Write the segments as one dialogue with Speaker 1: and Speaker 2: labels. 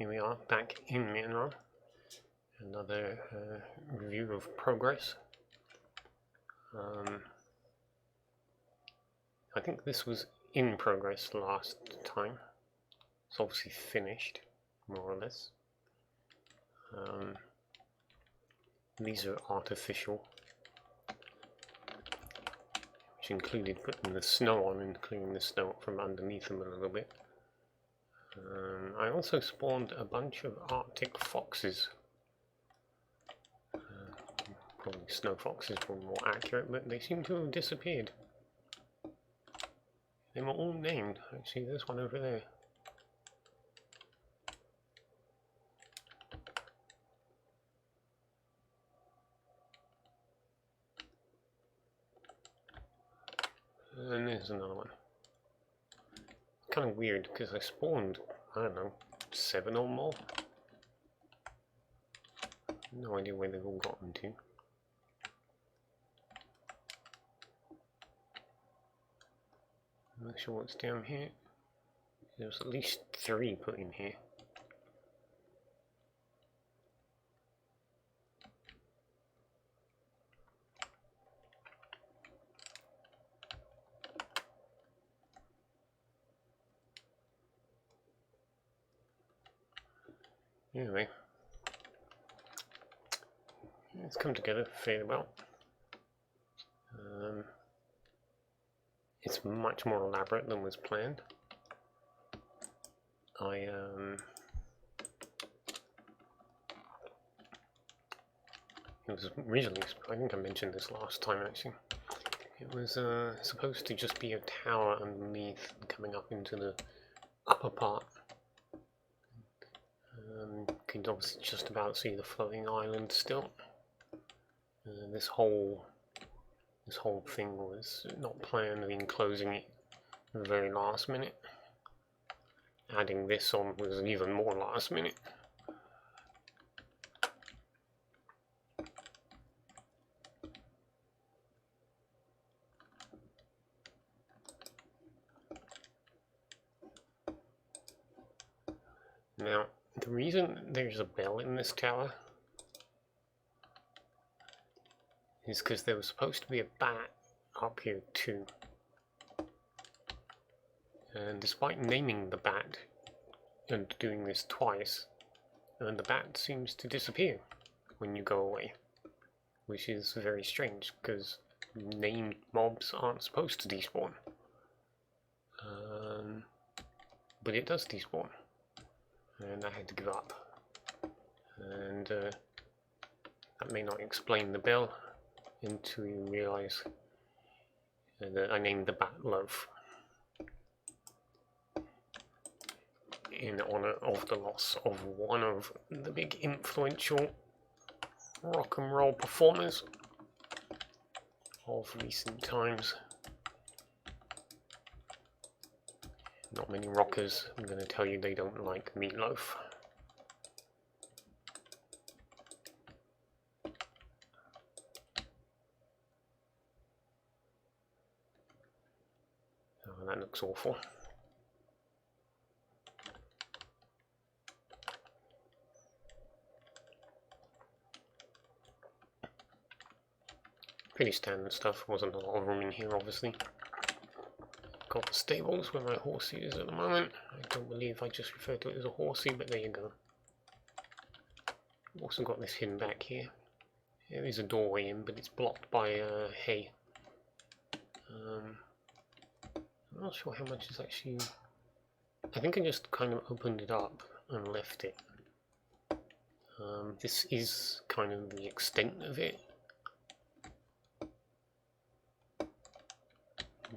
Speaker 1: here we are back in Mittenrahm. Another review of progress. I think this was in progress last time. It's obviously finished, more or less. These are artificial, which included putting the snow on and clearing the snow from underneath them a little bit. I also spawned a bunch of Arctic foxes. Probably snow foxes were more accurate, but they seem to have disappeared. They were all named. Actually, there's one over there. And there's another one. Kind of weird because I spawned, I don't know, 7 or more. No idea where they've all gotten to. I'm not sure what's down here. There's at least 3 put in here. Anyway, it's come together fairly well. It's much more elaborate than was planned. It was originally, I think I mentioned this last time actually, it was supposed to just be a tower underneath coming up into the upper part. You can obviously just about see the floating island still. This whole thing was not planned, and closing it at the very last minute. Adding this on was even more last minute. Now, the reason there's a bell in this tower is because there was supposed to be a bat up here too. And despite naming the bat and doing this twice, the bat seems to disappear when you go away, which is very strange because named mobs aren't supposed to despawn. But it does despawn, and I had to give up. And that may not explain the bell until you realise that I named the bat Loaf in honour of the loss of one of the big influential rock and roll performers of recent times. Not many rockers, I'm going to tell you, they don't like meatloaf. Oh, that looks awful. Pretty standard stuff, wasn't a lot of room in here obviously. Got the stables where my horsey is at the moment. I don't believe I just referred to it as a horsey, but there you go. Also got this hidden back here. There is a doorway in, but it's blocked by hay. I'm not sure how much is actually... I think I just kind of opened it up and left it. This is kind of the extent of it.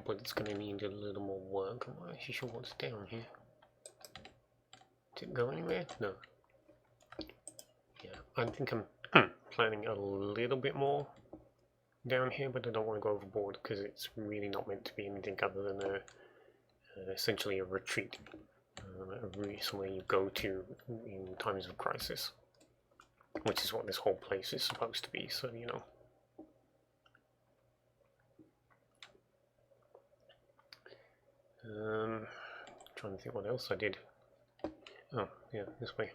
Speaker 1: But it's going to need a little more work. I'm not actually sure what's down here. Did it go anywhere? No. Yeah, I think I'm planning a little bit more down here, but I don't want to go overboard because it's really not meant to be anything other than essentially a retreat. Somewhere you go to in times of crisis, which is what this whole place is supposed to be, so you know. Trying to think what else I did. Oh, yeah, this way.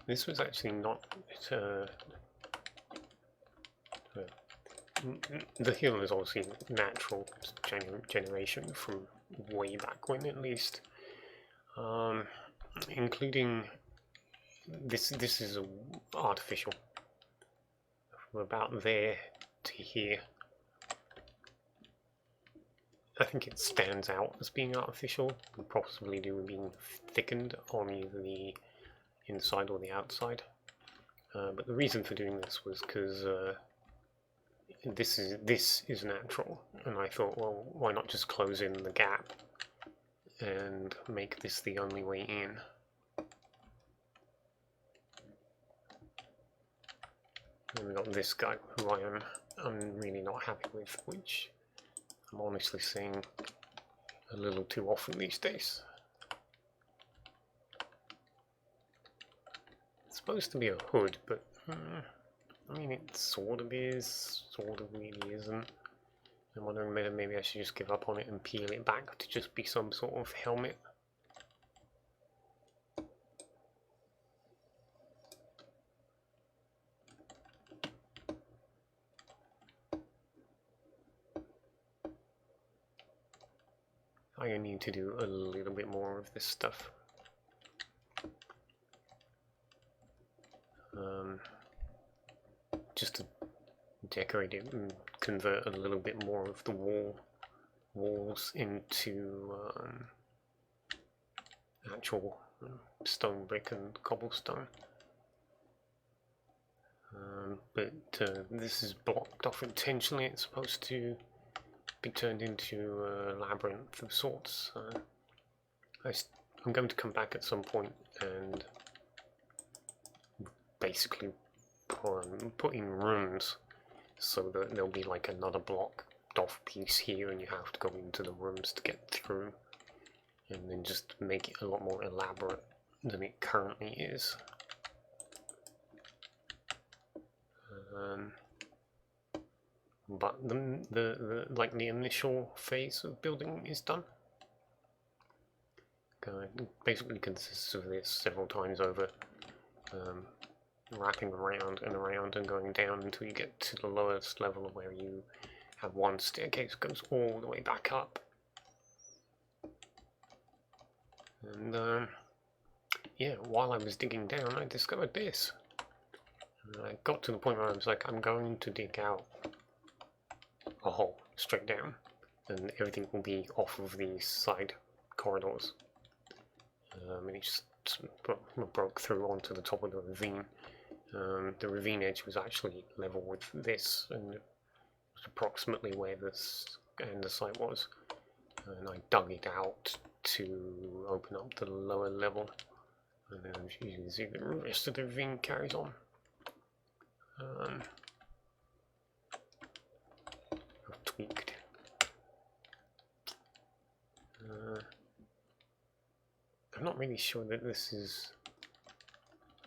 Speaker 1: This was actually not the hill is obviously natural generation from way back when, at least, including this is artificial from about there to here. I think it stands out as being artificial, and possibly due to being thickened on either the inside or the outside. But the reason for doing this was because this is natural, and I thought, well, why not just close in the gap and make this the only way in. And we got this guy who I'm really not happy with, which I'm honestly seeing a little too often these days. It's supposed to be a hood, but I mean, it sort of is, sort of really isn't. I'm wondering whether maybe I should just give up on it and peel it back to just be some sort of helmet. I need to do a little bit more of this stuff. Just to decorate it and convert a little bit more of the walls into actual stone brick and cobblestone. But this is blocked off intentionally. It's supposed to be turned into a labyrinth of sorts. I'm going to come back at some point and basically put in rooms so that there'll be like another blocked off piece here, and you have to go into the rooms to get through, and then just make it a lot more elaborate than it currently is. But the initial phase of building is done. It basically consists of this several times over, wrapping around and around and going down until you get to the lowest level, where you have one staircase that goes all the way back up. And yeah, while I was digging down, I discovered this. I got to the point where I was like, I'm going to dig out a hole straight down, and everything will be off of these side corridors. And it just broke through onto the top of the ravine. The ravine edge was actually level with this, and it was approximately where this andesite was. And I dug it out to open up the lower level, and then you can see the rest of the ravine carries on. I've tweaked. I'm not really sure that this is...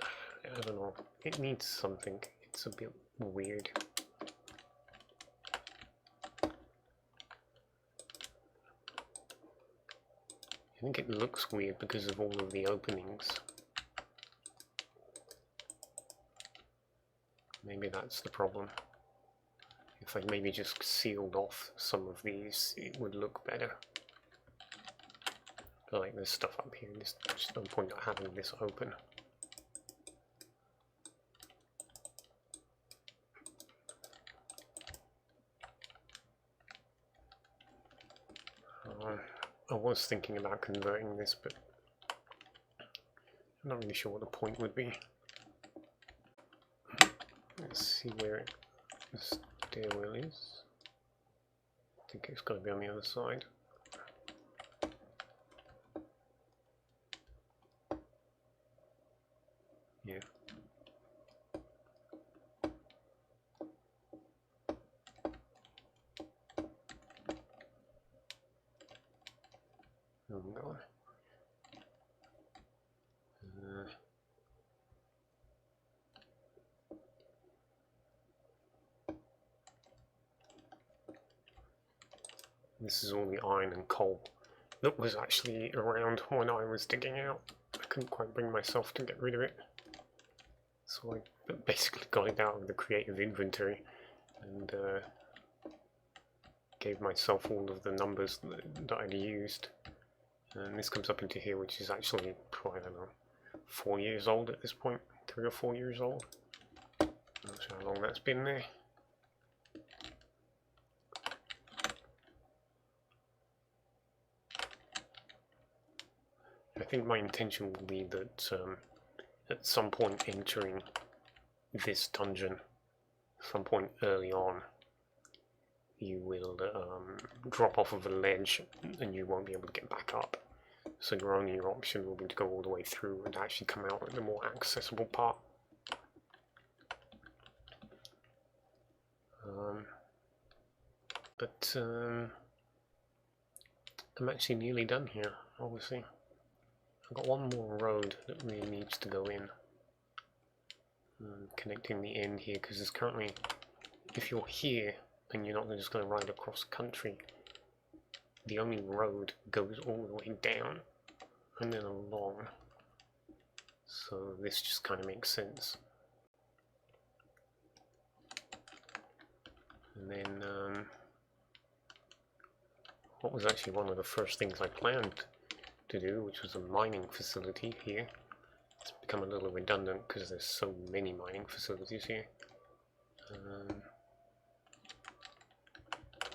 Speaker 1: I don't know. It needs something. It's a bit weird. I think it looks weird because of all of the openings. Maybe that's the problem. If I maybe just sealed off some of these, it would look better. Like this stuff up here, there's just no point of having this open. I was thinking about converting this, but I'm not really sure what the point would be. Let's see where the stairwell is. I think it's got to be on the other side. Yeah. Oh god. This is all the iron and coal that was actually around when I was digging out. I couldn't quite bring myself to get rid of it, so I basically got it out of the creative inventory and gave myself all of the numbers that I'd used. And this comes up into here, which is actually, I don't know, 4 years old at this point, 3 or 4 years old. Not sure how long that's been there. I think my intention will be that at some point entering this dungeon, some point early on, you will drop off of a ledge and you won't be able to get back up. So your only option will be to go all the way through and actually come out at the more accessible part. But I'm actually nearly done here, obviously. I've got one more road that really needs to go in. Connecting the end here, because there's currently, if you're here and you're not just going to ride across country, the only road goes all the way down and then along. So this just kind of makes sense. And then what was actually one of the first things I planned to do, which was a mining facility here. It's become a little redundant because there's so many mining facilities here.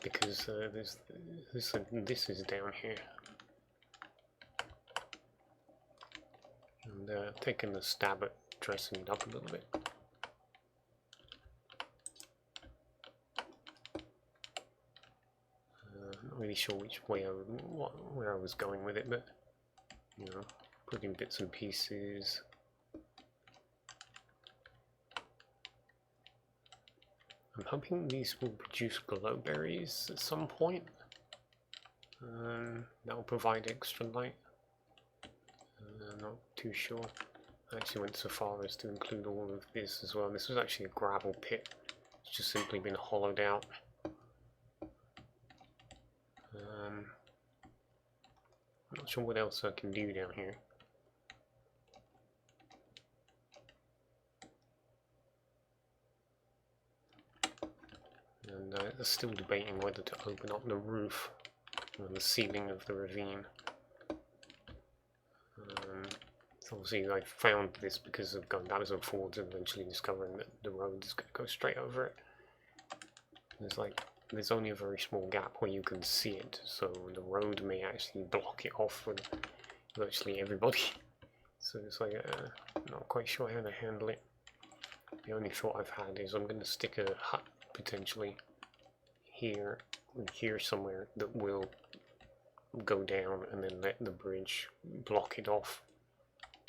Speaker 1: Because this is down here. And taking a stab at dressing it up a little bit. Not really sure which way where I was going with it, but you know, putting bits and pieces. I'm hoping these will produce glowberries at some point. That will provide extra light. Not too sure. I actually went so far as to include all of this as well. This was actually a gravel pit. It's just simply been hollowed out. I'm not sure what else I can do down here. And I'm still debating whether to open up the roof and the ceiling of the ravine. So obviously I found this because of going backwards and forwards and eventually discovering that the road is going to go straight over it. There's only a very small gap where you can see it, so the road may actually block it off for virtually everybody. So it's like, not quite sure how to handle it. The only thought I've had is I'm going to stick a hut potentially here and here somewhere that will go down and then let the bridge block it off,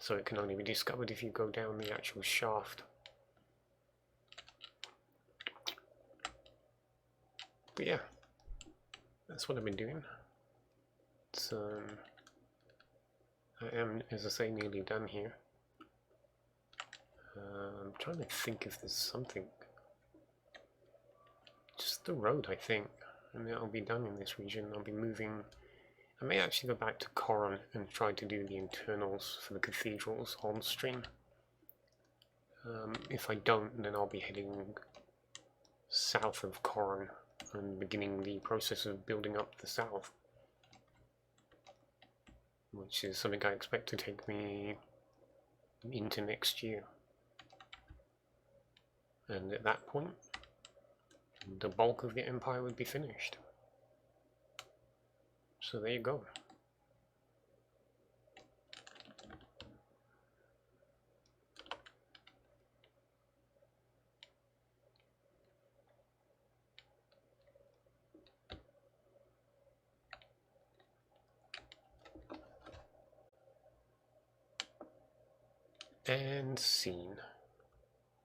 Speaker 1: so it can only be discovered if you go down the actual shaft. But yeah, that's what I've been doing. It's, I am, as I say, nearly done here. I'm trying to think if there's something. Just the road, I think, and then I'll be done in this region. I'll be moving. I may actually go back to Coron and try to do the internals for the cathedrals on stream. If I don't, then I'll be heading south of Coron and beginning the process of building up the south, which is something I expect to take me into next year. And at that point, the bulk of the empire would be finished. So there you go. And scene.